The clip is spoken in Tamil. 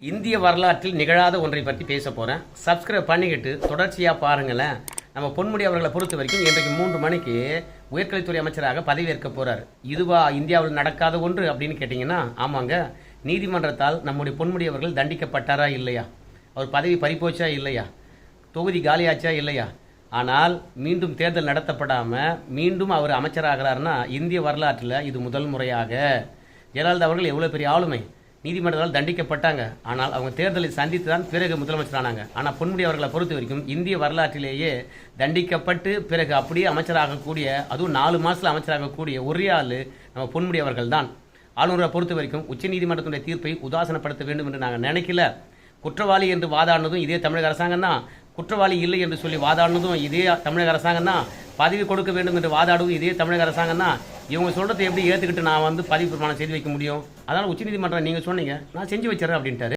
இந்திய வரலாற்றில் நிகழாத ஒன்றை பற்றி பேச போகிறேன். சப்ஸ்கிரைப் பண்ணிக்கிட்டு தொடர்ச்சியாக பாருங்களேன். நம்ம பொன்முடி அவர்களை பொறுத்த வரைக்கும் இன்றைக்கு 3 மணிக்கு உயர்கல்வித்துறை அமைச்சராக பதவியேற்க போகிறார். இதுவா இந்தியாவில் நடக்காத ஒன்று அப்படின்னு கேட்டிங்கன்னா, ஆமாங்க. நீதிமன்றத்தால் நம்முடைய பொன்முடி அவர்கள் தண்டிக்கப்பட்டாரா இல்லையா? அவர் பதவி பறிப்போச்சா இல்லையா? தொகுதி காலியாச்சா இல்லையா? ஆனால் மீண்டும் தேர்தல் நடத்தப்படாமல் மீண்டும் அவர் அமைச்சராகிறார்னா இந்திய வரலாற்றில் இது முதல் முறையாக. ஜெயலலிதா அவர்கள் எவ்வளோ பெரிய ஆளுமை, நீதிமன்றத்தால் தண்டிக்கப்பட்டாங்க. ஆனால் அவங்க தேர்தலை சந்தித்து தான் பிறகு முதலமைச்சரானாங்க. ஆனால் பொன்முடி அவர்களை பொறுத்த வரைக்கும் இந்திய வரலாற்றிலேயே தண்டிக்கப்பட்டு பிறகு அப்படியே அமைச்சராகக்கூடிய, அதுவும் 4 மாதத்தில் அமைச்சராகக்கூடிய ஒரே ஆள் நம்ம பொன்முடி அவர்கள் தான். ஆளுநரை பொறுத்த வரைக்கும் உச்சநீதிமன்றத்துடைய தீர்ப்பை உதாசனப்படுத்த வேண்டும் என்று நாங்கள் நினைக்கல. குற்றவாளி என்று வாதாடினதும் இதே தமிழக அரசாங்கம் தான். குற்றவாளி இல்லை என்று சொல்லி வாதாடினதும் இதே தமிழக அரசாங்கம் தான். பதவி கொடுக்க வேண்டும் என்று வாதாடுவதும் இதே தமிழக அரசாங்கம் தான். இவங்க சொல்கிறத எப்படி ஏற்றுக்கிட்டு நான் பதவி பிரமாணம் செய்து வைக்க முடியும்? அதனால் உச்சநீதிமன்றம் நீங்கள் சொன்னீங்க, நான் செஞ்சு வச்சிடறேன் அப்படின்ட்டாரு.